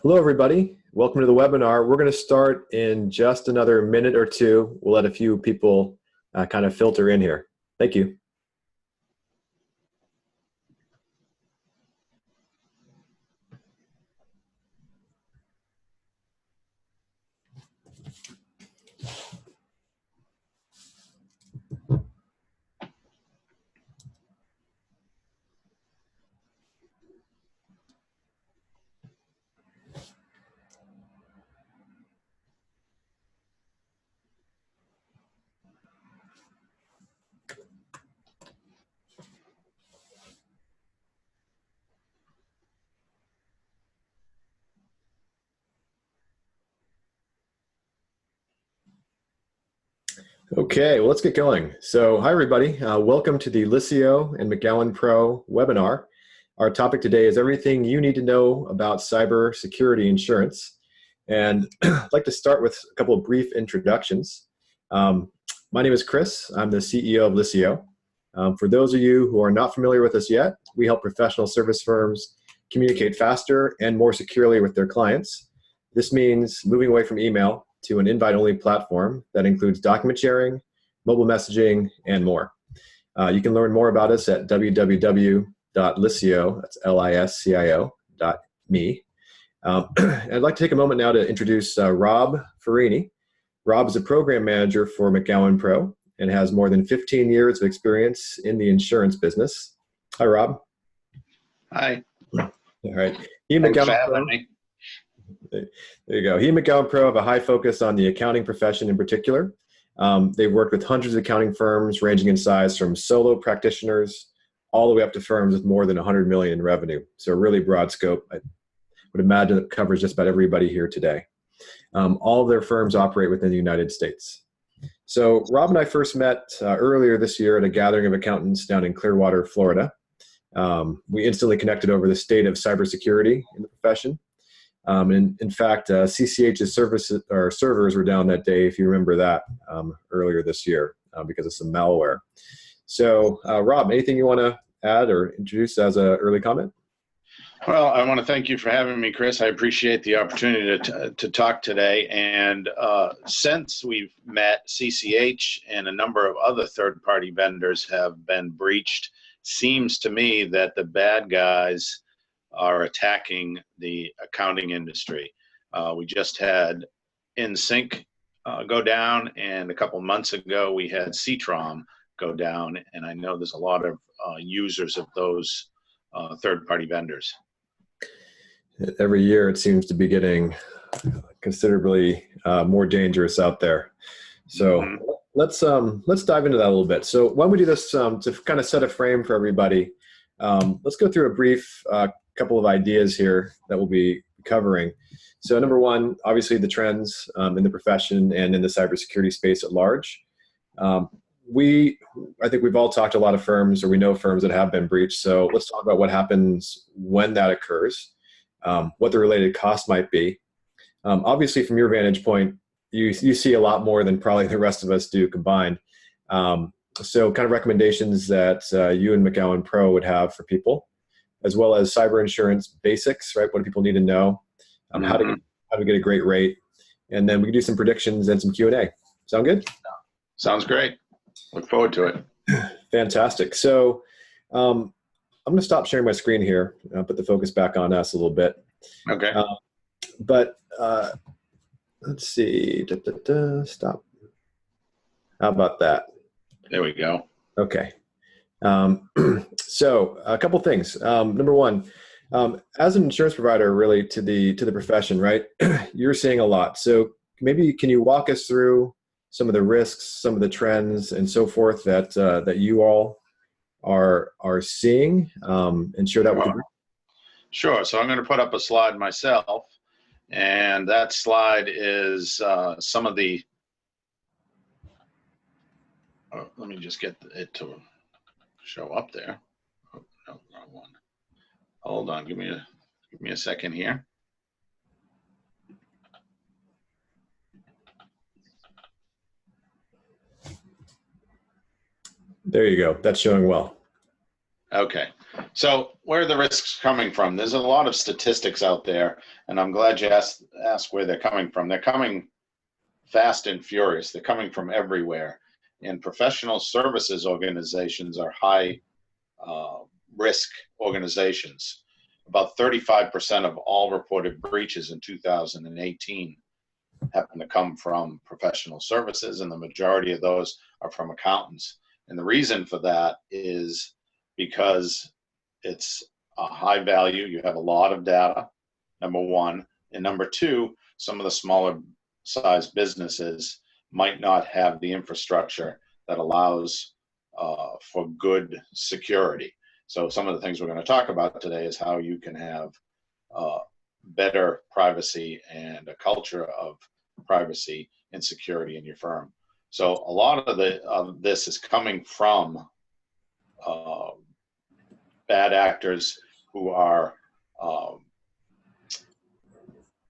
Hello, everybody. Welcome to the webinar. We're going to start in just another minute or two. We'll let a few people kind of filter in here. Thank you. Okay, well, let's get going. So, hi, everybody. Welcome to the Licio and McGowan Pro webinar. Our topic today is everything you need to know about cyber security insurance. And I'd like to start with a couple of brief introductions. My name is Chris. I'm the CEO of Licio. For those of you who are not familiar with us yet, we help professional service firms communicate faster and more securely with their clients. This means moving away from email to an invite-only platform that includes document sharing, mobile messaging, and more. You can learn more about us at www.licio, that's Liscio.me. I'd like to take a moment now to introduce Rob Farini. Rob is a program manager for McGowan Pro and has more than 15 years of experience in the insurance business. Hi, Rob. Hi. All right. Thanks for having me. There you go. He and McGowan Pro have a high focus on the accounting profession in particular. They've worked with hundreds of accounting firms ranging in size from solo practitioners all the way up to firms with more than 100 million in revenue. So a really broad scope. I would imagine it covers just about everybody here today. All of their firms operate within the United States. So Rob and I first met earlier this year at a gathering of accountants down in Clearwater, Florida. We instantly connected over the state of cybersecurity in the profession. In fact, CCH's servers were down that day, if you remember that, earlier this year because of some malware. So, Rob, anything you want to add or introduce as an early comment? Well, I want to thank you for having me, Chris. I appreciate the opportunity to talk today. And since we've met, CCH and a number of other third-party vendors have been breached. Seems to me that the bad guys are attacking the accounting industry. We just had InSync go down, and a couple months ago we had CTROM go down, and I know there's a lot of users of those third-party vendors. Every year it seems to be getting considerably more dangerous out there. So let's dive into that a little bit. So why don't we do this to kind of set a frame for everybody. Let's go through a brief couple of ideas here that we'll be covering. So number one, obviously the trends in the profession and in the cybersecurity space at large. I think we've all talked to a lot of firms, or we know firms that have been breached. So let's talk about what happens when that occurs, what the related cost might be. Obviously from your vantage point, you see a lot more than probably the rest of us do combined. So kind of recommendations that you and McGowan Pro would have for people, as well as cyber insurance basics, right? What do people need to know? How to get a great rate? And then we can do some predictions and some Q&A. Sound good? Sounds great. Look forward to it. Fantastic. So I'm going to stop sharing my screen here. I'll put the focus back on us a little bit. Okay. Let's see. Stop. How about that? There we go. Okay. So a couple things. Number one, as an insurance provider, really to the profession, right? You're seeing a lot. So maybe can you walk us through some of the risks, some of the trends, and so forth that you all are seeing, and share that with the group? Sure. So I'm going to put up a slide myself, and that slide is some of the. Let me just get it to show up there. Oh, no, wrong one. Hold on, give me a second here. There you go. That's showing well. Okay. So where are the risks coming from? There's a lot of statistics out there, and I'm glad you asked where they're coming from. They're coming fast and furious. They're coming from everywhere. And professional services organizations are high risk organizations. About 35% of all reported breaches in 2018 happen to come from professional services, and the majority of those are from accountants. And the reason for that is because it's a high value. You have a lot of data, number one. And number two, some of the smaller size businesses might not have the infrastructure that allows for good security. So some of the things we're going to talk about today is how you can have better privacy and a culture of privacy and security in your firm. So a lot of this is coming from bad actors who are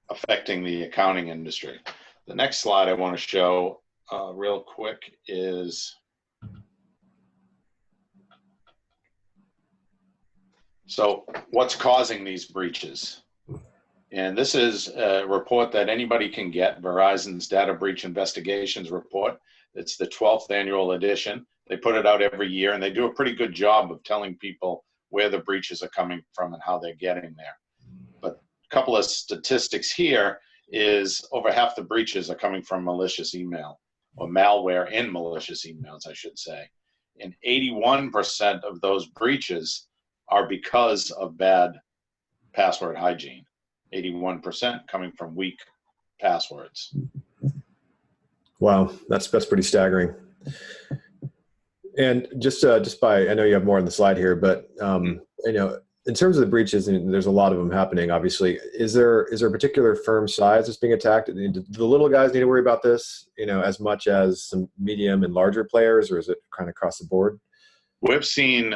affecting the accounting industry. The next slide I want to show real quick is so what's causing these breaches. And this is a report that anybody can get, Verizon's Data Breach Investigations Report. It's the 12th annual edition. They put it out every year, and they do a pretty good job of telling people where the breaches are coming from and how they're getting there. But a couple of statistics here is over half the breaches are coming from malicious email, or malware in malicious emails, I should say. And 81% of those breaches are because of bad password hygiene. 81% coming from weak passwords. Wow, that's pretty staggering. And just by, I know you have more on the slide here, but you know, in terms of the breaches, and there's a lot of them happening, obviously, is there a particular firm size that's being attacked? Do the little guys need to worry about this, you know, as much as some medium and larger players, or is it kind of across the board? We've seen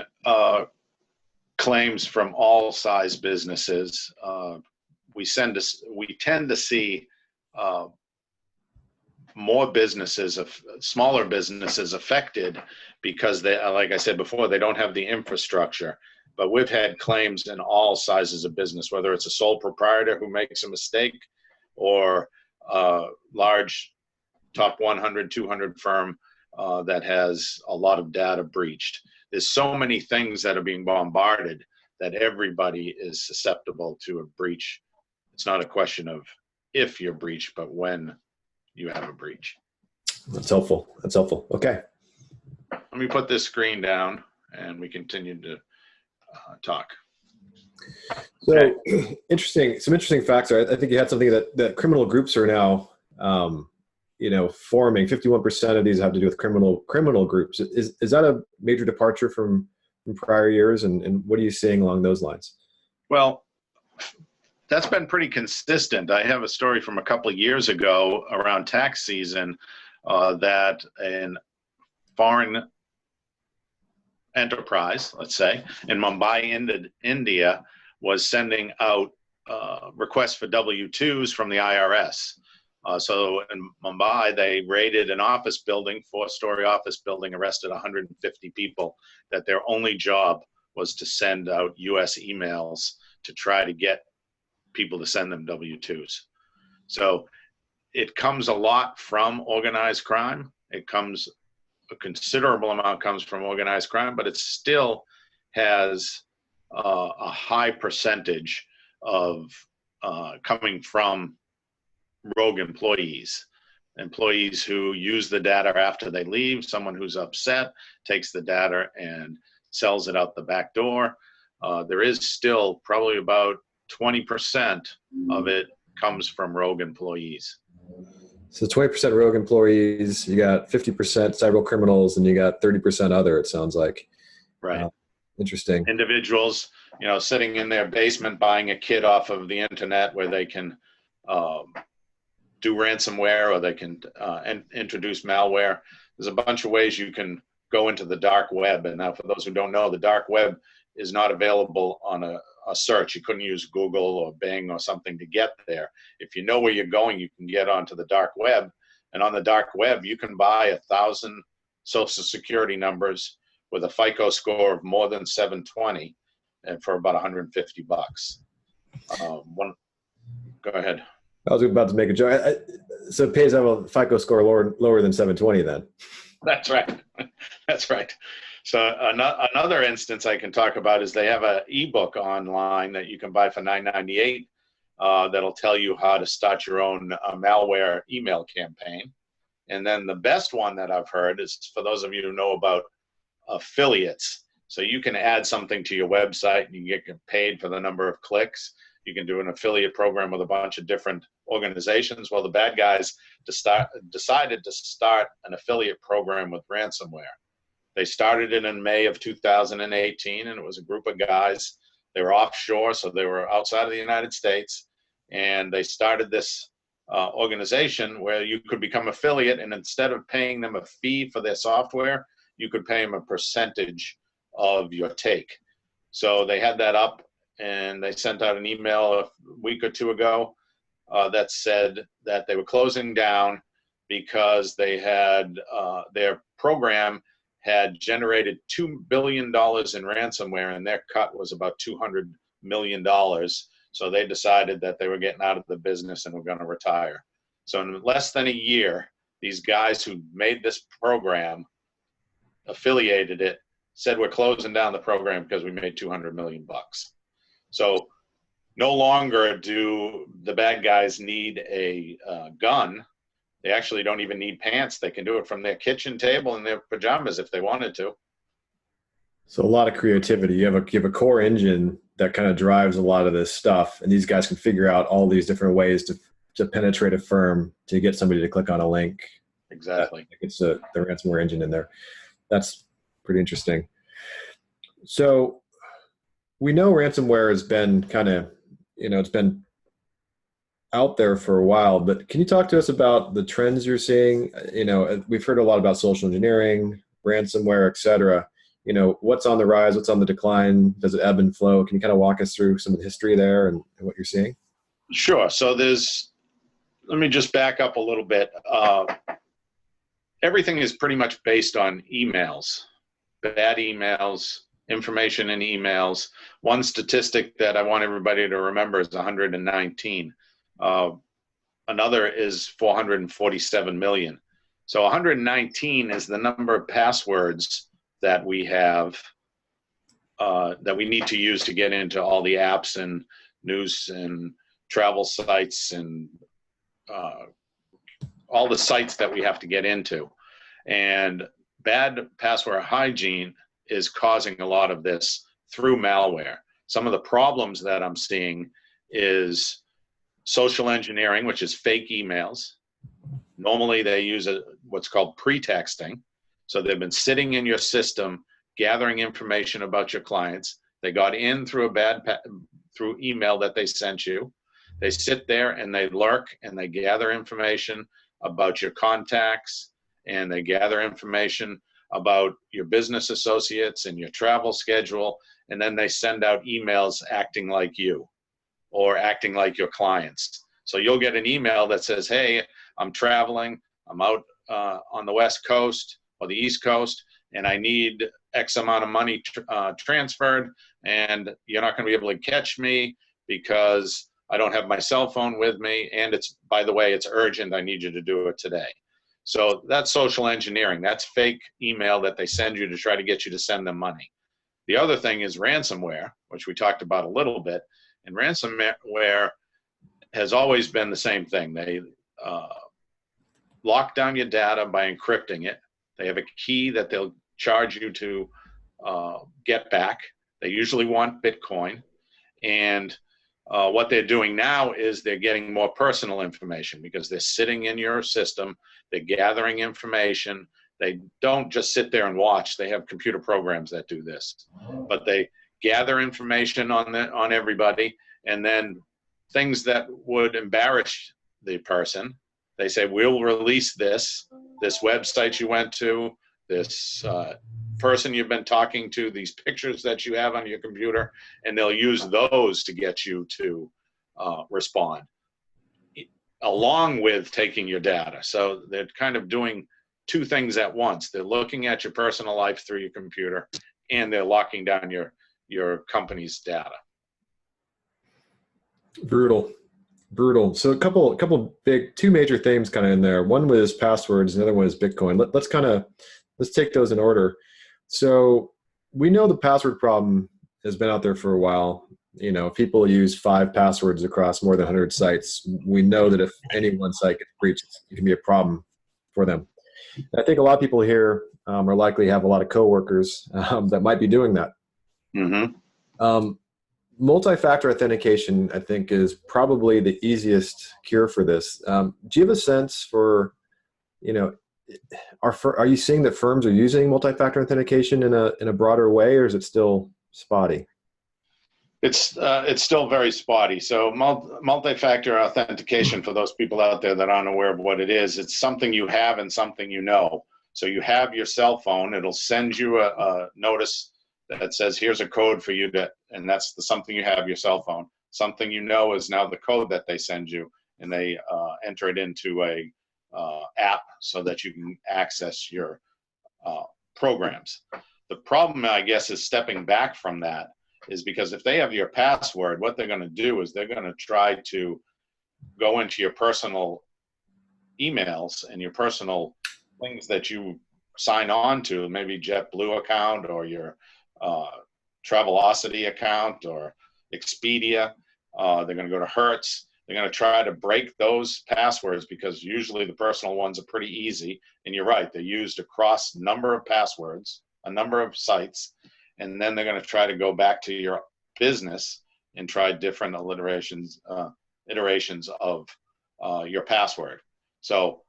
claims from all size businesses. We tend to see more businesses, smaller businesses affected because they, like I said before, they don't have the infrastructure. But we've had claims in all sizes of business, whether it's a sole proprietor who makes a mistake or a large top 100, 200 firm that has a lot of data breached. There's so many things that are being bombarded that everybody is susceptible to a breach. It's not a question of if you're breached, but when you have a breach. That's helpful. That's helpful. Okay. Let me put this screen down and we continue to talk. So Okay. some interesting facts. I think you had something that criminal groups are now, you know, forming. 51% of these have to do with criminal groups. Is that a major departure from prior years? And what are you seeing along those lines? Well, that's been pretty consistent. I have a story from a couple of years ago around tax season that an foreign enterprise, let's say, in Mumbai, India, was sending out requests for W-2s from the IRS. So in Mumbai, they raided an office building, 4-story office building, arrested 150 people, that their only job was to send out US emails to try to get people to send them W-2s. So it comes a lot from organized crime. A considerable amount comes from organized crime, but it still has a high percentage of coming from rogue employees who use the data after they leave. Someone who's upset takes the data and sells it out the back door. There is still probably about 20% of it comes from rogue employees. So 20% rogue employees, you got 50% cyber criminals, and you got 30% other, it sounds like. Right. Interesting. Individuals, you know, sitting in their basement buying a kit off of the internet where they can do ransomware, or they can introduce malware. There's a bunch of ways you can go into the dark web. And now, for those who don't know, the dark web is not available on a search. You couldn't use Google or Bing or something to get there. If you know where you're going, you can get onto the dark web. And on the dark web, you can buy 1,000 social security numbers with a FICO score of more than 720 and for about 150 bucks. One, go ahead. I was about to make a joke. So it pays to have a FICO score lower than 720 then. That's right. That's right. So another instance I can talk about is they have an ebook online that you can buy for $9.98 that'll tell you how to start your own malware email campaign. And then the best one that I've heard is for those of you who know about affiliates. So you can add something to your website and you get paid for the number of clicks. You can do an affiliate program with a bunch of different organizations. Well, the bad guys decided to start an affiliate program with ransomware. They started it in May of 2018, and it was a group of guys. They were offshore, so they were outside of the United States, and they started this organization where you could become affiliate, and instead of paying them a fee for their software, you could pay them a percentage of your take. So they had that up, and they sent out an email a week or two ago that said that they were closing down because they had their program had generated $2 billion in ransomware, and their cut was about $200 million. So they decided that they were getting out of the business and were going to retire. So in less than a year, these guys who made this program, affiliated it, said we're closing down the program because we made 200 million bucks. So no longer do the bad guys need a gun. They actually don't even need pants. They can do it from their kitchen table in their pajamas if they wanted to. So a lot of creativity. You have a core engine that kind of drives a lot of this stuff, and these guys can figure out all these different ways to penetrate a firm to get somebody to click on a link. Exactly. It's the ransomware engine in there. That's pretty interesting. So we know ransomware has been kind of, it's been out there for a while, but can you talk to us about the trends you're seeing? We've heard a lot about social engineering, ransomware, et cetera. What's on the rise? What's on the decline? Does it ebb and flow? Can you kind of walk us through some of the history there and what you're seeing? Sure. So let me just back up a little bit. Everything is pretty much based on emails, bad emails, information in emails. One statistic that I want everybody to remember is 119. Another is 447 million. So 119 is the number of passwords that we have that we need to use to get into all the apps and news and travel sites and all the sites that we have to get into. And bad password hygiene is causing a lot of this through malware. Some of the problems that I'm seeing is social engineering, which is fake emails. Normally they use what's called pretexting. So they've been sitting in your system, gathering information about your clients. They got in through through email that they sent you. They sit there and they lurk and they gather information about your contacts, and they gather information about your business associates and your travel schedule. And then they send out emails acting like you or acting like your clients. So you'll get an email that says, hey, I'm traveling, I'm out on the West Coast or the East Coast, and I need X amount of money transferred, and you're not going to be able to catch me because I don't have my cell phone with me, and by the way, it's urgent, I need you to do it today. So that's social engineering. That's fake email that they send you to try to get you to send them money. The other thing is ransomware, which we talked about a little bit. And ransomware has always been the same thing. They lock down your data by encrypting it. They have a key that they'll charge you to get back. They usually want Bitcoin. And what they're doing now is they're getting more personal information because they're sitting in your system. They're gathering information. They don't just sit there and watch. They have computer programs that do this. But they gather information on everybody, and then things that would embarrass the person, they say, we'll release this website you went to, this person you've been talking to, these pictures that you have on your computer, and they'll use those to get you to respond, along with taking your data. So they're kind of doing two things at once. They're looking at your personal life through your computer, and they're locking down your your company's data. Brutal. Brutal. So a couple big, two major themes kind of in there. One was passwords, the other one is Bitcoin. Let's take those in order. So we know the password problem has been out there for a while. You know, people use 5 passwords across more than 100 sites. We know that if any one site gets breached, it can be a problem for them. I think a lot of people here are likely have a lot of coworkers that might be doing that. Mm-hmm. Multi-factor authentication, I think, is probably the easiest cure for this. Do you have a sense for, you know, are you seeing that firms are using multi-factor authentication in a broader way, or is it still spotty? It's still very spotty. So multi-factor authentication, for those people out there that aren't aware of what it is, it's something you have and something you know. So you have your cell phone, it'll send you a notice that says, here's a code for you and that's something you have, your cell phone. Something you know is now the code that they send you, and they enter it into a app so that you can access your programs. The problem, I guess, is stepping back from that, is because if they have your password, what they're going to do is they're going to try to go into your personal emails and your personal things that you sign on to, maybe JetBlue account or your Travelocity account or Expedia. They're going to go to Hertz. They're going to try to break those passwords, because usually the personal ones are pretty easy. And you're right, they're used across a number of passwords, a number of sites. And then they're going to try to go back to your business and try different iterations of your password. So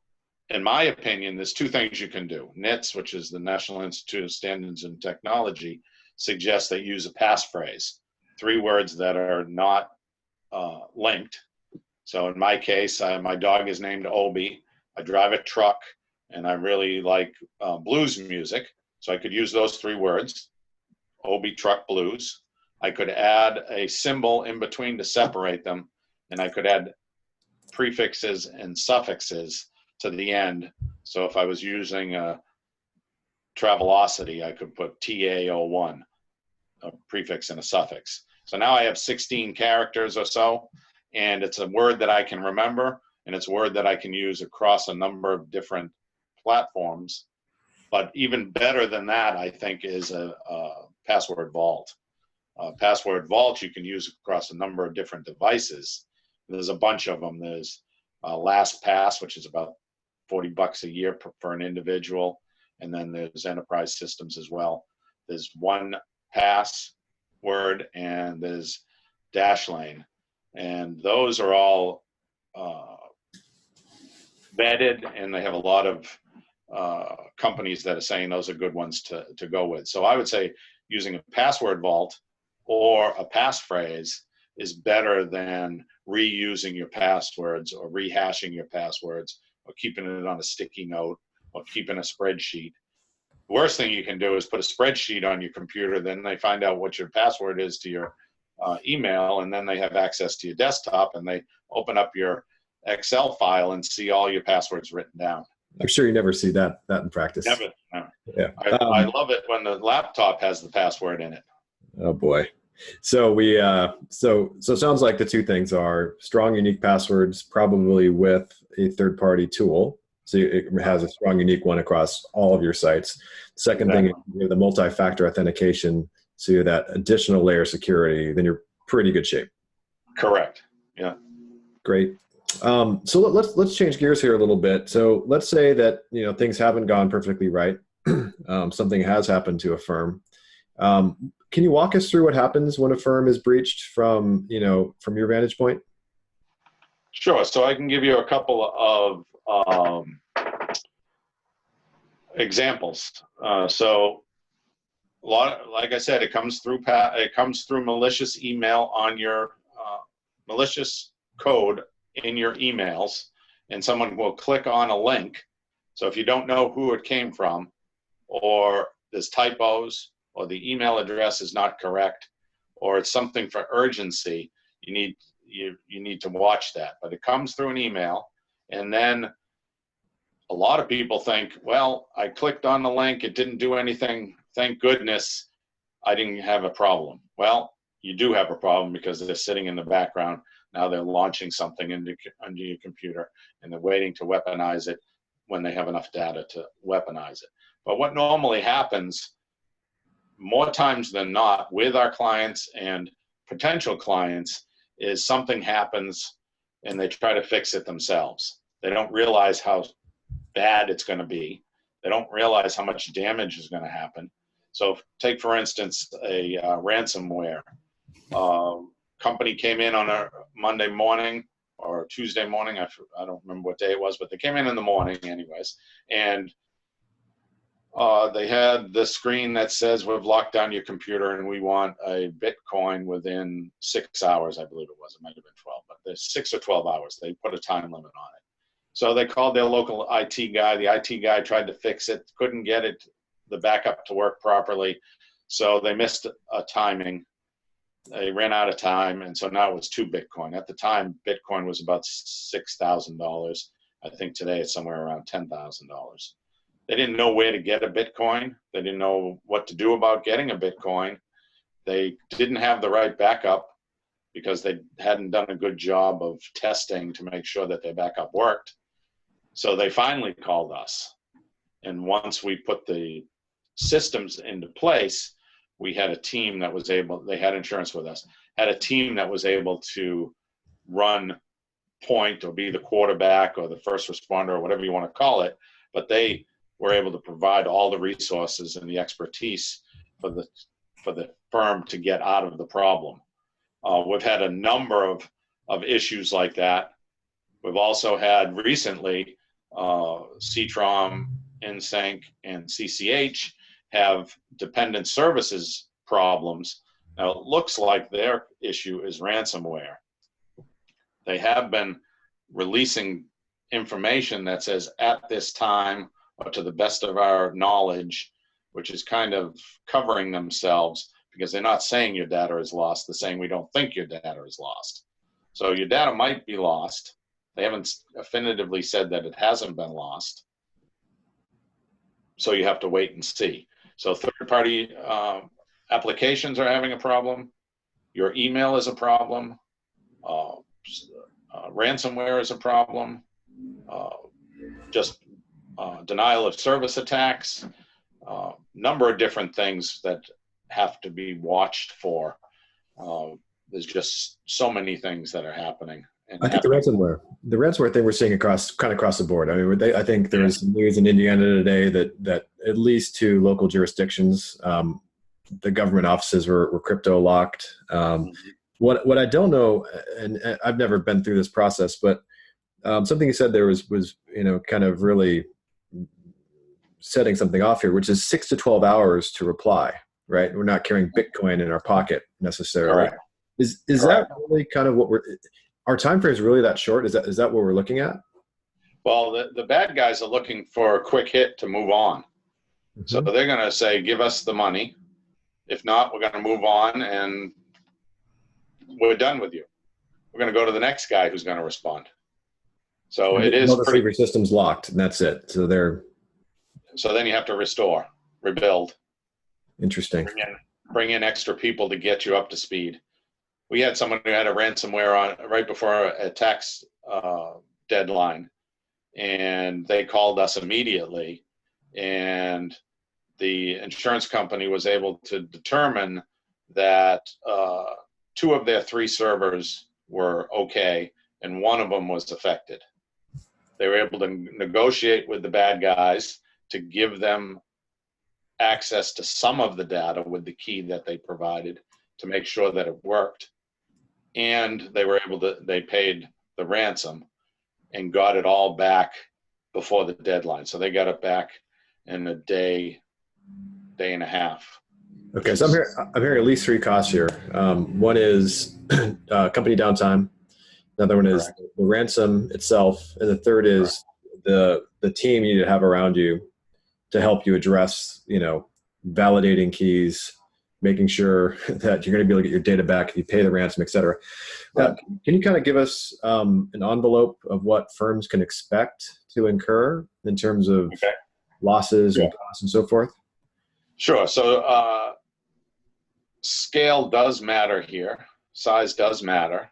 in my opinion, there's 2 things you can do. NIST, which is the National Institute of Standards and Technology, suggests that you use a passphrase, 3 words that are not linked. So in my case, my dog is named Obi. I drive a truck, and I really like blues music. So I could use those 3 words, Obi Truck Blues. I could add a symbol in between to separate them, and I could add prefixes and suffixes to the end. So if I was using Travelocity, I could put TAO1, a prefix and a suffix. So now I have 16 characters or so, and it's a word that I can remember, and it's a word that I can use across a number of different platforms. But even better than that, I think, is a password vault. Password vault you can use across a number of different devices. There's a bunch of them. There's LastPass, which is about $40 a year for an individual. And then there's enterprise systems as well. There's 1Password and there's Dashlane. And those are all vetted, and they have a lot of companies that are saying those are good ones to go with. So I would say using a password vault or a passphrase is better than reusing your passwords or rehashing your passwords or keeping it on a sticky note or keeping a spreadsheet. The worst thing you can do is put a spreadsheet on your computer, then they find out what your password is to your email, and then they have access to your desktop, and they open up your Excel file and see all your passwords written down. I'm sure you never see that in practice. Never. No. Yeah. I love it when the laptop has the password in it. Oh boy. So we so it sounds like the 2 things are strong, unique passwords, probably with a third-party tool. So it has a strong, unique one across all of your sites. Second thing is the multi-factor authentication, so you're that additional layer of security, then you're pretty good shape. Correct. Yeah. Great. So let's change gears here a little bit. So let's say that things haven't gone perfectly right. Something has happened to a firm. Can you walk us through what happens when a firm is breached from your vantage point? Sure. So I can give you a couple of examples. So like I said, it comes through malicious email on your malicious code in your emails, and someone will click on a link. So if you don't know who it came from, or there's typos, or the email address is not correct, or it's something for urgency, you need to watch that. But it comes through an email, and then a lot of people think, well, I clicked on the link, it didn't do anything, thank goodness. I didn't have a problem. Well, you do have a problem because they're sitting in the background. Now they're launching something into your computer, and they're waiting to weaponize it when they have enough data to weaponize it. But what normally happens more times than not with our clients and potential clients is something happens and they try to fix it themselves. They don't realize how bad it's going to be. They don't realize how much damage is going to happen. So take, for instance, a ransomware. Company came in on a Monday morning or Tuesday morning. I don't remember what day it was, but they came in the morning anyways. And they had the screen that says, we've locked down your computer and we want a Bitcoin within 6 hours, I believe it was. It might have been 12, but there's 6 or 12 hours. They put a time limit on it. So they called their local IT guy. The IT guy tried to fix it, couldn't get it, the backup to work properly. So they missed a timing. They ran out of time, and so now it was 2 Bitcoin. At the time, Bitcoin was about $6,000. I think today it's somewhere around $10,000. They didn't know where to get a Bitcoin. They didn't know what to do about getting a Bitcoin. They didn't have the right backup because they hadn't done a good job of testing to make sure that their backup worked. So they finally called us. And once we put the systems into place, we had a team that was able, they had insurance with us, had a team that was able to run point or be the quarterback or the first responder or whatever you want to call it, but they were able to provide all the resources and the expertise for the firm to get out of the problem. We've had a number of issues like that. We've also had recently CTROM, InSync, and CCH have dependent services problems. Now, it looks like their issue is ransomware. They have been releasing information that says at this time, or to the best of our knowledge, which is kind of covering themselves because they're not saying your data is lost. They're saying we don't think your data is lost. So your data might be lost. They haven't definitively said that it hasn't been lost. So you have to wait and see. So third-party applications are having a problem. Your email is a problem. Ransomware is a problem. Denial of service attacks. Number of different things that have to be watched for. There's just so many things that are happening. I think the ransomware thing we're seeing across the board. I mean, I think there was some news in Indiana today that at least 2 local jurisdictions, the government offices were crypto locked. What I don't know, and I've never been through this process, but something you said there was kind of really setting something off here, which is 6 to 12 hours to reply. Right? We're not carrying Bitcoin in our pocket necessarily. Correct. Is that really kind of what our time frame is really that short? Is that what we're looking at? Well, the bad guys are looking for a quick hit to move on. Mm-hmm. So they're going to say, give us the money. If not, we're going to move on and we're done with you. We're going to go to the next guy who's going to respond. So it is pretty. Your system's locked, and that's it. So then you have to restore, rebuild. Interesting. Bring in extra people to get you up to speed. We had someone who had a ransomware on right before a tax deadline, and they called us immediately, and the insurance company was able to determine that 2 of their 3 servers were okay, and 1 of them was affected. They were able to negotiate with the bad guys to give them access to some of the data with the key that they provided to make sure that it worked. And they paid the ransom and got it all back before the deadline. So they got it back in a day and a half. Okay, so I'm hearing at least 3 costs here. One is company downtime. Another one is the ransom itself, and the third is the team you need to have around you to help you address, validating keys, making sure that you're going to be able to get your data back if you pay the ransom, et cetera. Can you kind of give us an envelope of what firms can expect to incur in terms of losses and costs and so forth? Sure. So scale does matter here. Size does matter.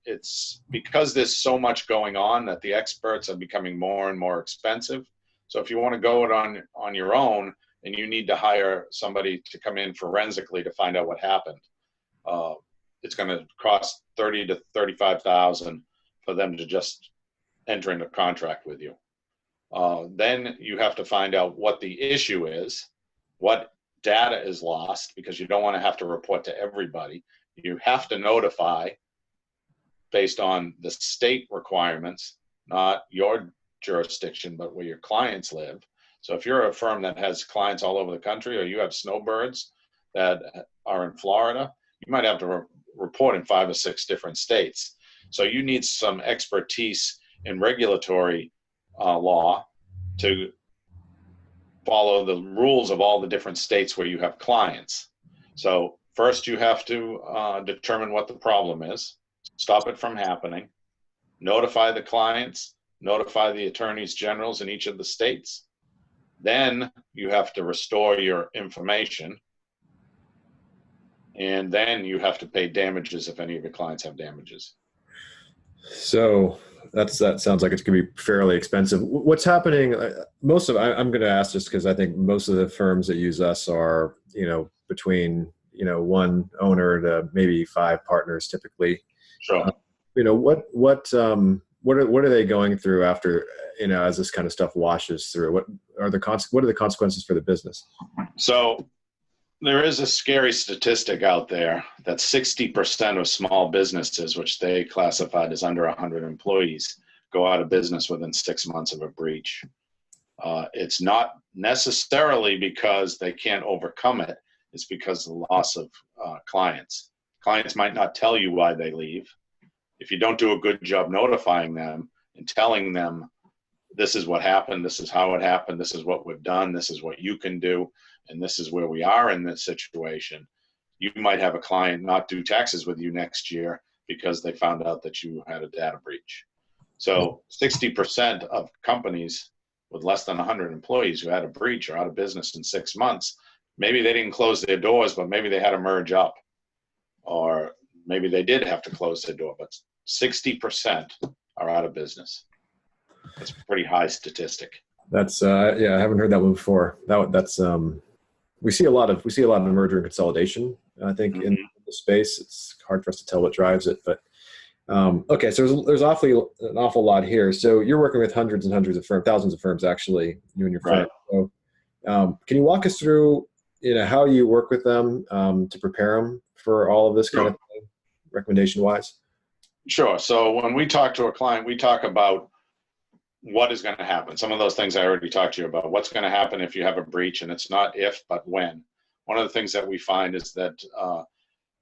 It's because there's so much going on that the experts are becoming more and more expensive. So if you want to go it on your own and you need to hire somebody to come in forensically to find out what happened, it's going to cost $30,000 to $35,000 for them to just enter into contract with you. Then you have to find out what the issue is, what data is lost, because you don't want to have to report to everybody. You have to notify based on the state requirements, not your jurisdiction, but where your clients live. So if you're a firm that has clients all over the country, or you have snowbirds that are in Florida, you might have to report in 5 or 6 different states. So you need some expertise in regulatory law to follow the rules of all the different states where you have clients. So first you have to determine what the problem is, stop it from happening, notify the clients, notify the attorneys generals in each of the states. Then you have to restore your information, and then you have to pay damages if any of your clients have damages. So that sounds like it's going to be fairly expensive. What's happening? I'm going to ask this because I think most of the firms that use us are, between, one owner to maybe 5 partners typically. Sure. What are they going through after, as this kind of stuff washes through? What are the consequences for the business? So there is a scary statistic out there that 60% of small businesses, which they classified as under 100 employees, go out of business within 6 months of a breach. It's not necessarily because they can't overcome it. It's because of the loss of clients. Clients might not tell you why they leave. If you don't do a good job notifying them and telling them, this is what happened, this is how it happened, this is what we've done, this is what you can do, and this is where we are in this situation, you might have a client not do taxes with you next year because they found out that you had a data breach. So 60% of companies with less than 100 employees who had a breach are out of business in 6 months. Maybe they didn't close their doors, but maybe they had to merge up, or maybe they did have to close their door, but 60% are out of business. That's a pretty high statistic. That's I haven't heard that one before. That's we see a lot of merger and consolidation. I think in the space, it's hard for us to tell what drives it. But okay, so there's an awful lot here. So you're working with hundreds and hundreds of firms, thousands of firms actually, you and your firm. Right. So can you walk us through how you work with them to prepare them for all of this kind of thing, recommendation wise? Sure. So when we talk to a client, we talk about what is going to happen. Some of those things I already talked to you about. What's going to happen if you have a breach, and it's not if, but when. One of the things that we find is that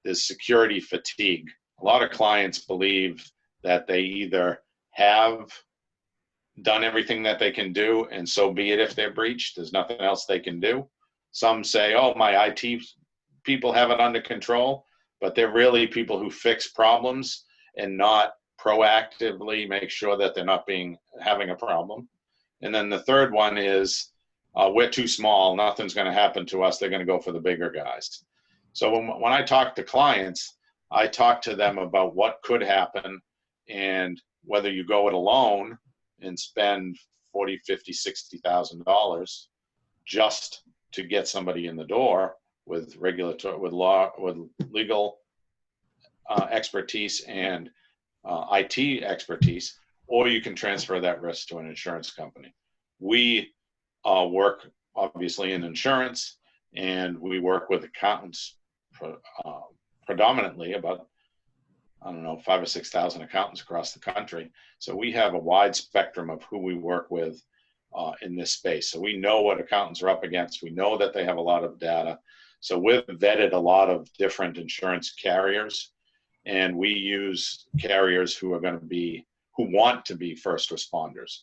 there's security fatigue. A lot of clients believe that they either have done everything that they can do, and so be it if they're breached. There's nothing else they can do. Some say, oh, my IT people have it under control, but they're really people who fix problems and not proactively make sure that they're not having a problem. And then the third one is we're too small, nothing's going to happen to us, they're going to go for the bigger guys. So when I talk to clients, I talk to them about what could happen, and whether you go it alone and spend $40,000, $50,000, $60,000 just to get somebody in the door with legal expertise and IT expertise, or you can transfer that risk to an insurance company. We work obviously in insurance, and we work with accountants predominantly, about 5,000 or 6,000 accountants across the country. So we have a wide spectrum of who we work with in this space. So we know what accountants are up against. We know that they have a lot of data. So we've vetted a lot of different insurance carriers, and we use carriers who want to be first responders.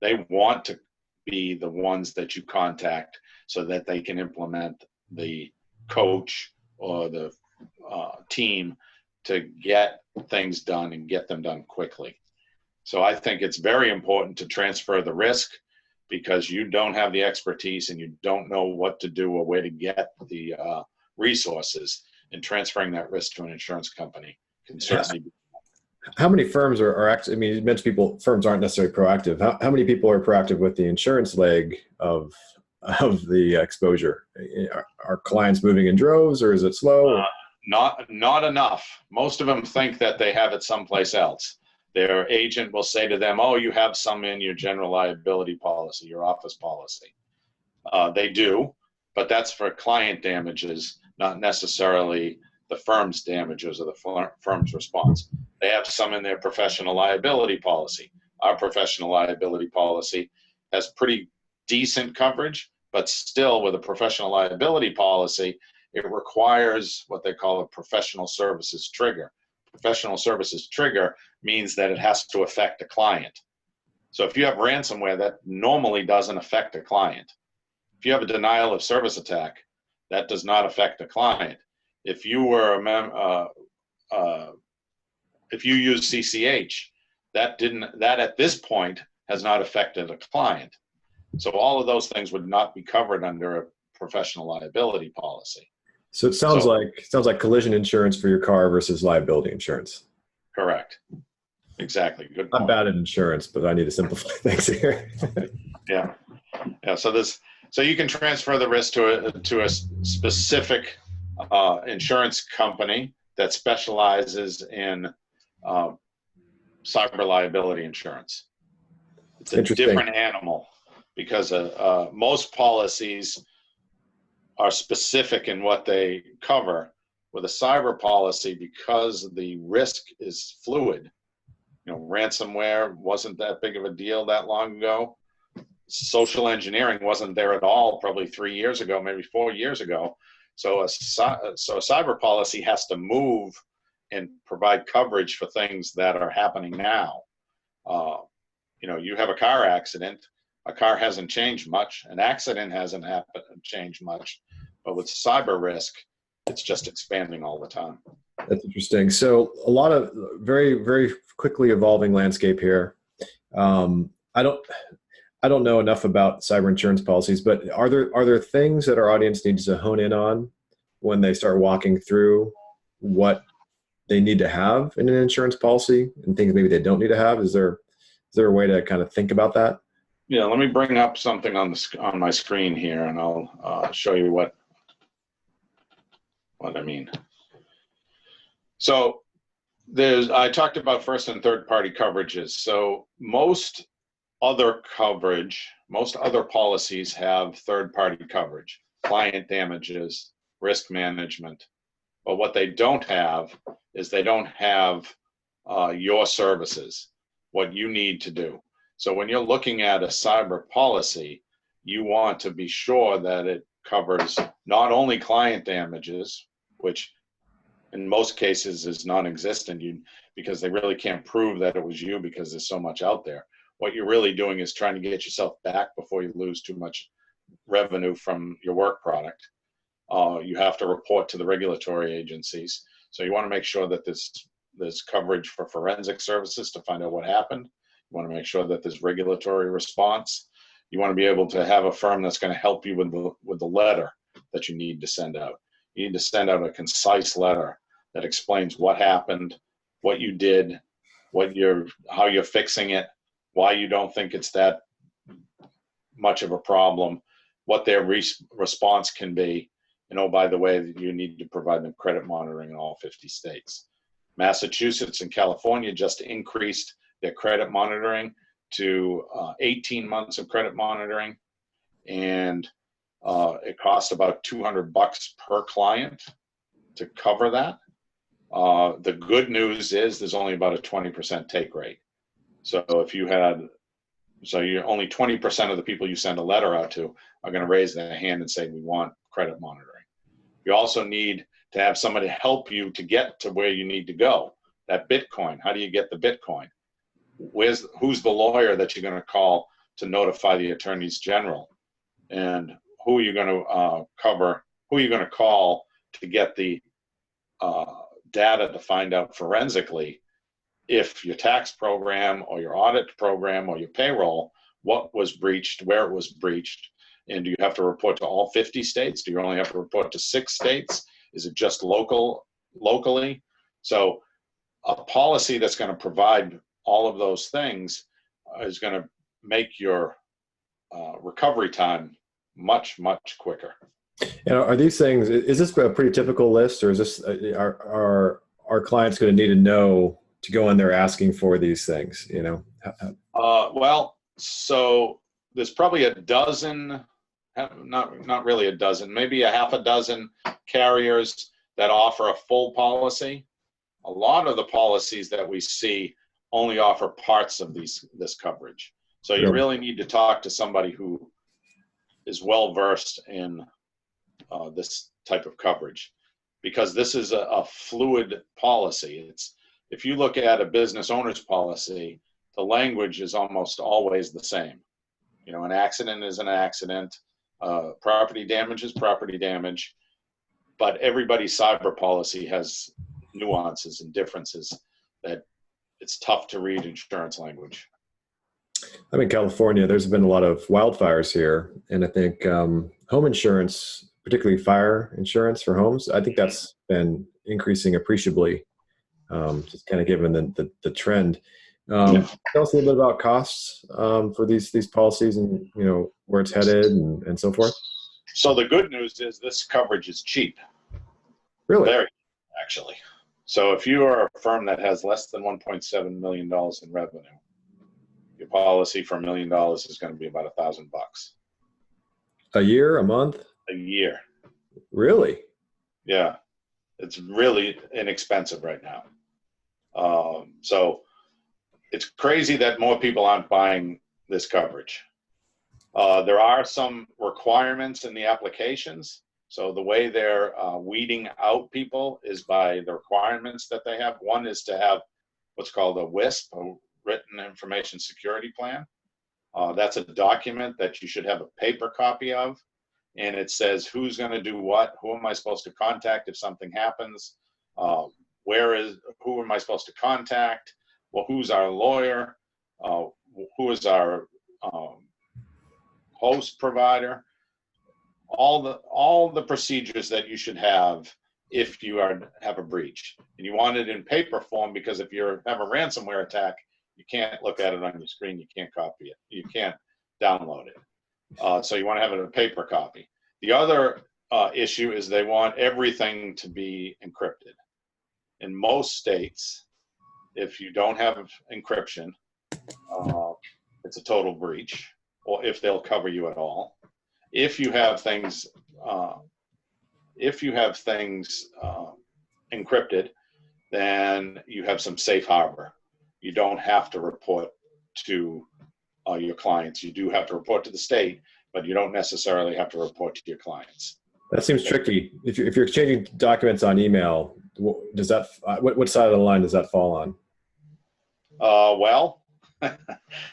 They want to be the ones that you contact so that they can implement the coach or the team to get things done and get them done quickly. So I think it's very important to transfer the risk, because you don't have the expertise and you don't know what to do or where to get the resources, and transferring that risk to an insurance company can certainly be. How many firms are actually, I mean, you mentioned firms aren't necessarily proactive. How many people are proactive with the insurance leg of the exposure? Are clients moving in droves, or is it slow? Not enough. Most of them think that they have it someplace else. Their agent will say to them, oh, you have some in your general liability policy, your office policy. They do, but that's for client damages, not necessarily the firm's damages or the firm's response. They have some in their professional liability policy. Our professional liability policy has pretty decent coverage, but still with a professional liability policy, it requires what they call a professional services trigger. Professional services trigger means that it has to affect a client. So if you have ransomware, that normally doesn't affect a client. If you have a denial of service attack, that does not affect a client. If you were if you use CCH, that at this point has not affected a client. So all of those things would not be covered under a professional liability policy. So it sounds like collision insurance for your car versus liability insurance. Correct. Exactly. Good point. I'm bad at insurance, but I need to simplify things here. Yeah. So you can transfer the risk to a specific insurance company that specializes in cyber liability insurance. It's a different animal because most policies are specific in what they cover. With a cyber policy, because the risk is fluid, ransomware wasn't that big of a deal that long ago. Social engineering wasn't there at all probably 3 years ago, maybe 4 years ago. So a cyber policy has to move and provide coverage for things that are happening now. You have a car accident. A car hasn't changed much. An accident hasn't changed much. But with cyber risk, it's just expanding all the time. That's interesting. So a lot of very, very quickly evolving landscape here. I don't know enough about cyber insurance policies, but are there things that our audience needs to hone in on when they start walking through what they need to have in an insurance policy and things maybe they don't need to have? Is there a way to kind of think about that? Yeah, let me bring up something on my screen here, and I'll show you what I mean. So I talked about first and third party coverages. So most other policies have third party coverage, client damages, risk management. But what they don't have is they don't have your services, what you need to do. So when you're looking at a cyber policy, you want to be sure that it covers not only client damages, which in most cases is non-existent because they really can't prove that it was you because there's so much out there. What you're really doing is trying to get yourself back before you lose too much revenue from your work product. You have to report to the regulatory agencies. So you want to make sure that there's coverage for forensic services to find out what happened. You want to make sure that there's regulatory response. You want to be able to have a firm that's going to help you with the letter that you need to send out. You need to send out a concise letter that explains what happened, what you did, how you're fixing it, why you don't think it's that much of a problem, what their response can be. By the way, you need to provide them credit monitoring in all 50 states. Massachusetts and California just increased their credit monitoring to 18 months of credit monitoring, and it costs about $200 per client to cover that. The good news is there's only about a 20% take rate. So you're only 20% of the people you send a letter out to are going to raise their hand and say, we want credit monitoring. You also need to have somebody help you to get to where you need to go. That Bitcoin, how do you get the Bitcoin? Who's the lawyer that you're going to call to notify the attorneys general? And who are you going to who are you going to call to get the data to find out forensically if your tax program or your audit program or your payroll, what was breached, where it was breached, And do you have to report to all 50 states? Do you only have to report to 6 states? Is it just locally? So a policy that's going to provide all of those things is going to make your recovery time much, much quicker. And are these things, is this a pretty typical list, or is this, are our clients going to need to know to go in there asking for these things, you know? Well, so there's probably a dozen, not really a dozen, maybe a half a dozen carriers that offer a full policy. A lot of the policies that we see only offer parts of this coverage. So you really need to talk to somebody who is well versed in this type of coverage, because this is a fluid policy. If you look at a business owner's policy, the language is almost always the same. You know, an accident is an accident, property damage is property damage, but everybody's cyber policy has nuances and differences that it's tough to read insurance language. I'm in California. There's been a lot of wildfires here, and I think home insurance, particularly fire insurance for homes, I think that's been increasing appreciably, just kind of given the trend. Tell us a little bit about costs for these policies, and you know where it's headed and so forth. So the good news is this coverage is cheap. Really? Very, actually. So if you are a firm that has less than $1.7 million in revenue, your policy for $1 million is going to be about $1,000 a year, a month, a year. Really? Yeah, it's really inexpensive right now. So it's crazy that more people aren't buying this coverage. There are some requirements in the applications. So the way they're weeding out people is by the requirements that they have. One is to have what's called a WISP, a Written Information Security Plan. That's a document that you should have a paper copy of. And it says who's going to do what, who am I supposed to contact if something happens, who am I supposed to contact, well, who's our lawyer, who is our host provider, all the procedures that you should have if you have a breach. And you want it in paper form, because if you have a ransomware attack, you can't look at it on your screen, you can't copy it, you can't download it. So you want to have it in a paper copy. The other issue is they want everything to be encrypted. In most states, if you don't have encryption, it's a total breach, or if they'll cover you at all. If you have things, encrypted, then you have some safe harbor. You don't have to report to your clients. You do have to report to the state, but you don't necessarily have to report to your clients. That seems tricky. If you're exchanging documents on email, does that what side of the line does that fall on? Well,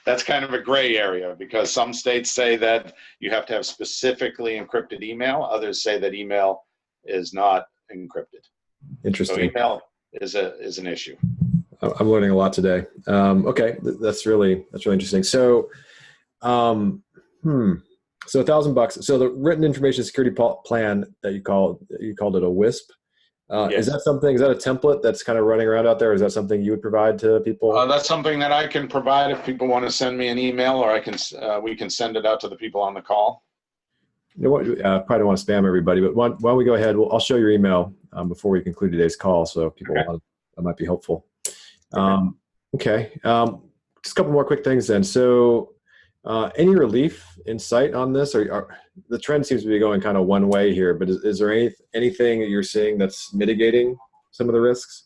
that's kind of a gray area, because some states say that you have to have specifically encrypted email. Others say that email is not encrypted. Interesting. So email is an issue. I'm learning a lot today. Okay, that's really interesting. So, so $1,000. So the written information security plan that you called it a WISP. Yes. Is that a template that's kind of running around out there? Is that something you would provide to people? That's something that I can provide if people want to send me an email, or we can send it out to the people on the call. You know what? Probably don't want to spam everybody, but why don't we go ahead? I'll show your email before we conclude today's call, so people that might be helpful. Okay. Just a couple more quick things then. So, any relief in sight on this? Or the trend seems to be going kind of one way here, but is there anything that you're seeing that's mitigating some of the risks?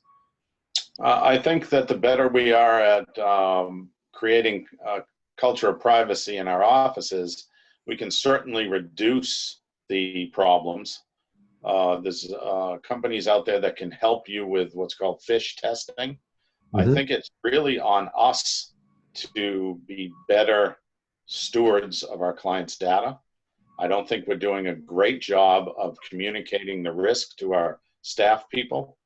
I think that the better we are at creating a culture of privacy in our offices, we can certainly reduce the problems. There's companies out there that can help you with what's called phish testing. I think it's really on us to be better stewards of our clients' data. I don't think we're doing a great job of communicating the risk to our staff people.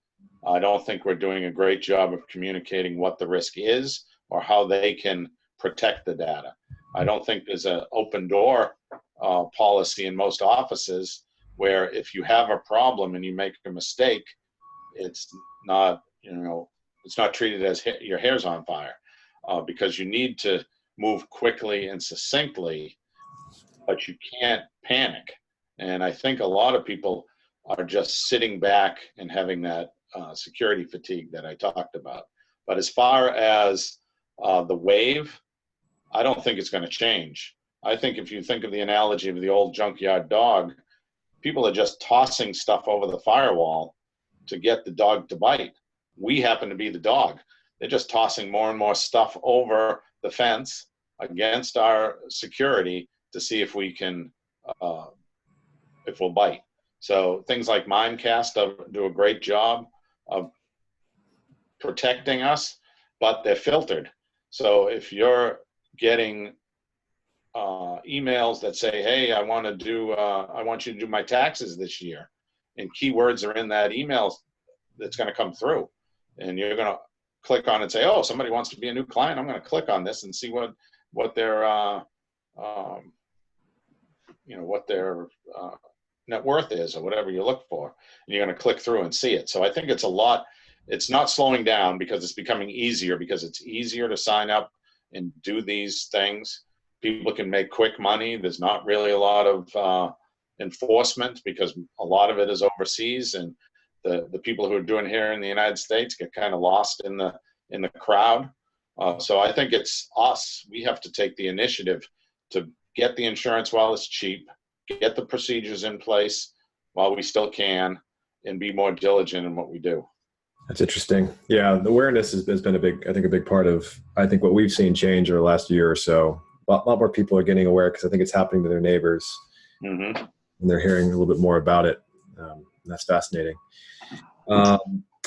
I don't think we're doing a great job of communicating what the risk is or how they can protect the data. I don't think there's an open door policy in most offices, where if you have a problem and you make a mistake, it's not, it's not treated as your hair's on fire, because you need to move quickly and succinctly, but you can't panic. And I think a lot of people are just sitting back and having that security fatigue that I talked about. But as far as the wave, I don't think it's going to change. I think if you think of the analogy of the old junkyard dog, people are just tossing stuff over the firewall to get the dog to bite. We happen to be the dog. They're just tossing more and more stuff over the fence against our security to see if we can, if we'll bite. So things like Mimecast do a great job of protecting us, but they're filtered. So if you're getting emails that say, "Hey, I want you to do my taxes this year," and keywords are in that email that's going to come through, and you're going to click on it and say, "Oh, somebody wants to be a new client. I'm going to click on this and see what their what their net worth is, or whatever you look for," and you're going to click through and see it. So I think it's not slowing down, because it's becoming easier, because it's easier to sign up and do these things. People can make quick money. There's not really a lot of enforcement, because a lot of it is overseas, and the people who are doing it here in the United States get kind of lost in the crowd. So I think it's us. We have to take the initiative to get the insurance while it's cheap, get the procedures in place while we still can, and be more diligent in what we do. That's interesting. Yeah, the awareness has been a big part of, I think, what we've seen change over the last year or so. A lot more people are getting aware, because I think it's happening to their neighbors, and they're hearing a little bit more about it. That's fascinating. Why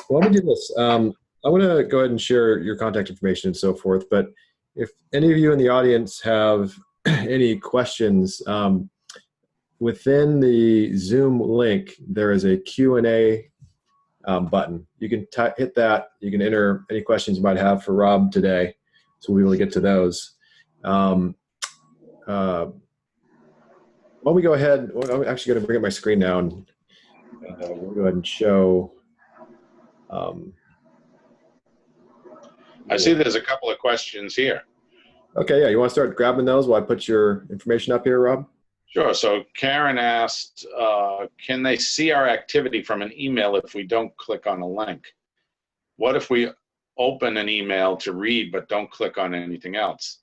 don't we do this? I want to go ahead and share your contact information and so forth, but if any of you in the audience have any questions, within the Zoom link, there is a Q&A button. You can hit that. You can enter any questions you might have for Rob today, so we'll be able to get to those. Why don't we go ahead? I'm actually going to bring up my screen now, and we'll go ahead and show. I see there's a couple of questions here. Okay, yeah. You want to start grabbing those while I put your information up here, Rob? Sure. So Karen asked, can they see our activity from an email if we don't click on a link? What if we open an email to read but don't click on anything else?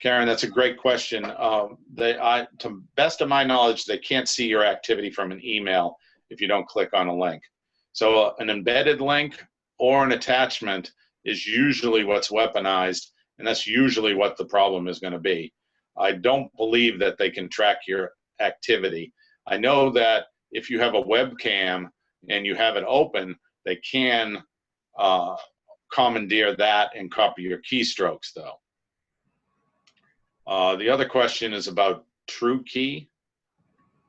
Karen, that's a great question. To best of my knowledge, they can't see your activity from an email if you don't click on a link. So an embedded link or an attachment is usually what's weaponized, and that's usually what the problem is going to be. I don't believe that they can track your activity. I know that if you have a webcam and you have it open, they can commandeer that and copy your keystrokes, though. The other question is about TrueKey.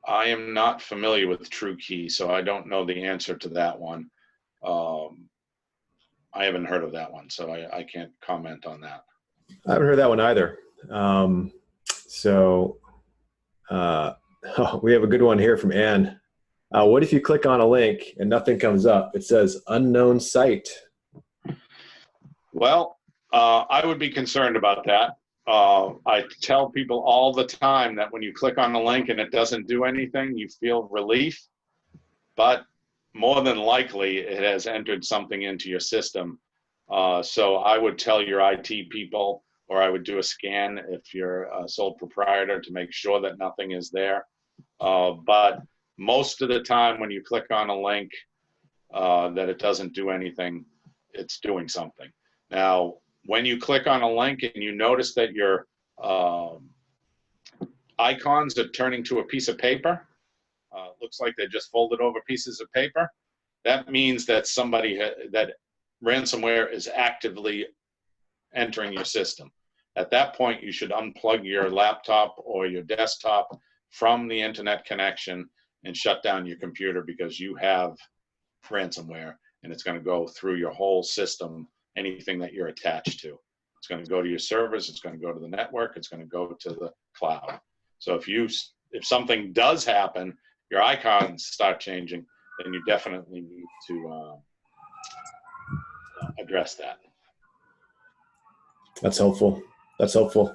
I am not familiar with TrueKey, so I don't know the answer to that one. I haven't heard of that one, so I can't comment on that. I haven't heard that one either. We have a good one here from Ann. What if you click on a link and nothing comes up? It says unknown site. Well, I would be concerned about that. I tell people all the time that when you click on a link and it doesn't do anything, you feel relief, but more than likely it has entered something into your system. So I would tell your IT people, or I would do a scan if you're a sole proprietor to make sure that nothing is there. But most of the time when you click on a link that it doesn't do anything, it's doing something. Now, when you click on a link and you notice that your icons are turning to a piece of paper, looks like they just folded over pieces of paper, that means that that ransomware is actively entering your system. At that point, you should unplug your laptop or your desktop from the internet connection and shut down your computer, because you have ransomware and it's going to go through your whole system, anything that you're attached to. It's going to go to your servers, it's going to go to the network, it's going to go to the cloud. So if you if something does happen, your icons start changing, then you definitely need to address that. That's helpful. That's helpful.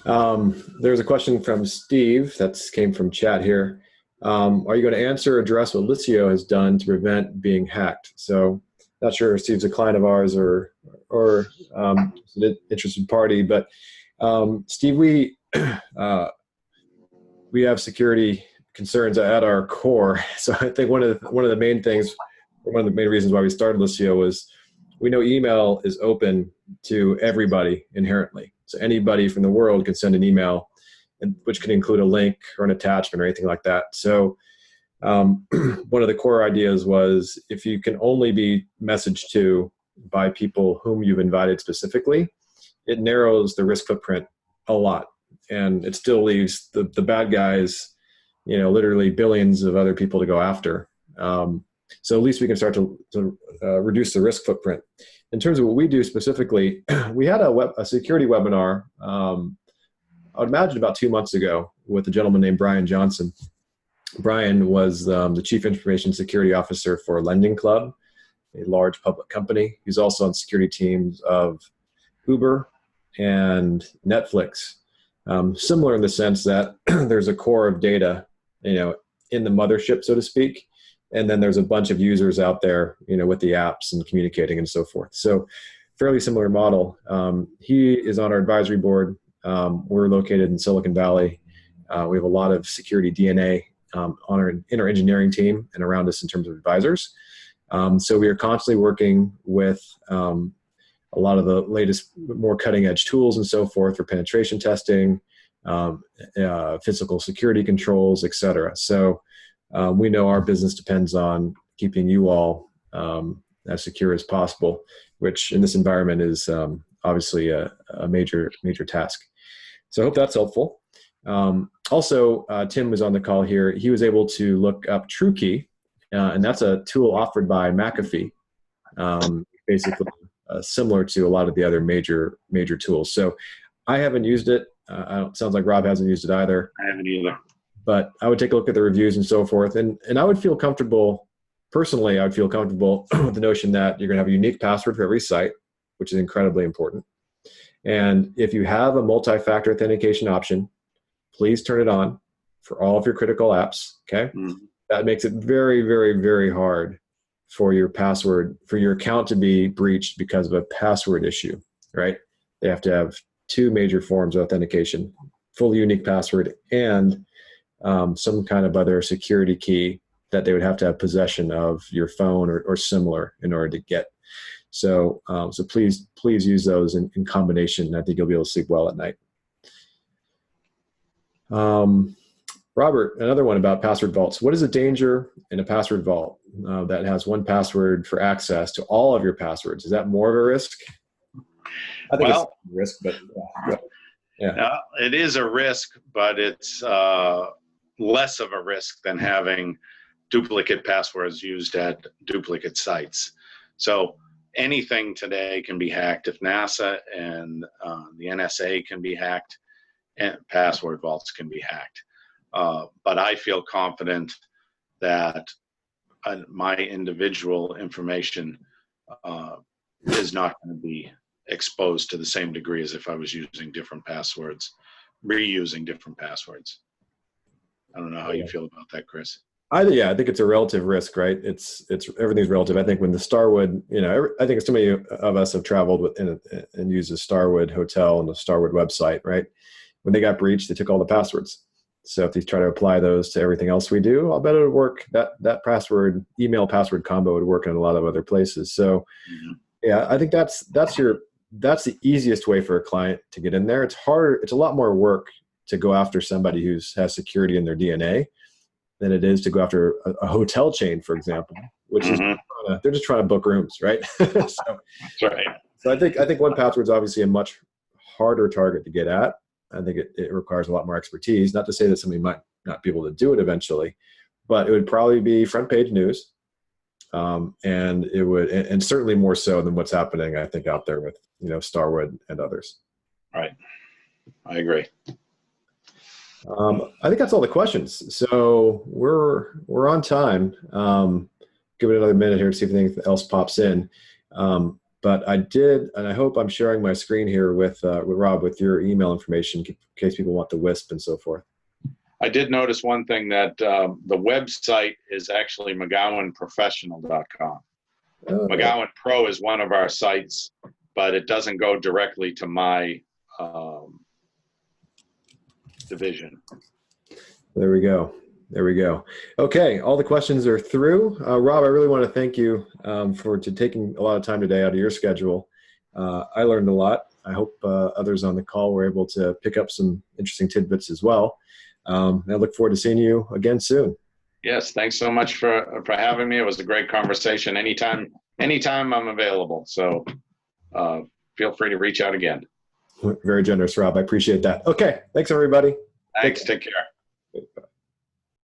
There's a question from Steve that came from chat here. Are you going to answer or address what Licio has done to prevent being hacked? So not sure if Steve's a client of ours or an interested party, but Steve, we have security concerns at our core. So I think one of the main things, one of the main reasons why we started Licio was we know email is open to everybody inherently. So anybody from the world can send an email, which can include a link or an attachment or anything like that. So one of the core ideas was if you can only be messaged to by people whom you've invited specifically, it narrows the risk footprint a lot. And it still leaves the bad guys, literally billions of other people to go after. So at least we can start to reduce the risk footprint. In terms of what we do specifically, we had a security webinar, I would imagine about 2 months ago, with a gentleman named Brian Johnson. Brian was the Chief Information Security Officer for Lending Club, a large public company. He's also on security teams of Uber and Netflix. Similar in the sense that there's a core of data, in the mothership, so to speak. And then there's a bunch of users out there, with the apps and communicating and so forth. So fairly similar model. He is on our advisory board. We're located in Silicon Valley. We have a lot of security DNA in our engineering team and around us in terms of advisors. So we are constantly working with a lot of the latest, more cutting edge tools and so forth for penetration testing, physical security controls, et cetera. So we know our business depends on keeping you all as secure as possible, which in this environment is obviously a major task. So I hope that's helpful. Also, Tim was on the call here. He was able to look up TrueKey, and that's a tool offered by McAfee, basically similar to a lot of the other major tools. So I haven't used it. Sounds like Rob hasn't used it either. I haven't either. But I would take a look at the reviews and so forth. And I would feel comfortable, personally, I would feel comfortable with the notion that you're going to have a unique password for every site, which is incredibly important. And if you have a multi-factor authentication option, please turn it on for all of your critical apps, okay? Mm-hmm. That makes it very, very, very hard for your password, for your account to be breached because of a password issue, right? They have to have 2 major forms of authentication, fully unique password and some kind of other security key that they would have to have possession of your phone or similar in order to get. So please use those in combination. I think you'll be able to sleep well at night. Robert, another one about password vaults. What is the danger in a password vault that has one password for access to all of your passwords? Is that more of a risk? I think it's a risk, but yeah. It is a risk, but it's less of a risk than having duplicate passwords used at duplicate sites. So anything today can be hacked. If NASA and the NSA can be hacked, and password vaults can be hacked. But I feel confident that my individual information is not going to be exposed to the same degree as if I was using different passwords, reusing different passwords. I don't know how you feel about that, Chris. I think it's a relative risk, right? It's everything's relative. I think when the Starwood, I think so many of us have traveled with and used the Starwood hotel and the Starwood website, right? When they got breached, they took all the passwords. So if you try to apply those to everything else we do, I'll bet it would work. That password, email password combo would work in a lot of other places. So yeah, I think that's the easiest way for a client to get in there. It's hard. It's a lot more work to go after somebody who has security in their DNA than it is to go after a hotel chain, for example, which is they're just trying to book rooms, right? That's right. So I think 1Password is obviously a much harder target to get at. I think it requires a lot more expertise. Not to say that somebody might not be able to do it eventually, but it would probably be front page news, and it would, and certainly more so than what's happening, I think, out there with Starwood and others. Right, I agree. I think that's all the questions. So we're on time. Give it another minute here to see if anything else pops in. But I did, and I hope I'm sharing my screen here with Rob with your email information in case people want the WISP and so forth. I did notice one thing, that the website is actually McGowanProfessional.com. Oh, McGowan Pro is one of our sites, but it doesn't go directly to my division. there we go. There we go. Okay, all the questions are through. Rob, I really want to thank you for taking a lot of time today out of your schedule. I learned a lot. I hope others on the call were able to pick up some interesting tidbits as well. I look forward to seeing you again soon. Yes, thanks so much for having me. It was a great conversation. Anytime I'm available. So feel free to reach out again. Very generous, Rob. I appreciate that. Okay, thanks everybody. Thanks. Take care.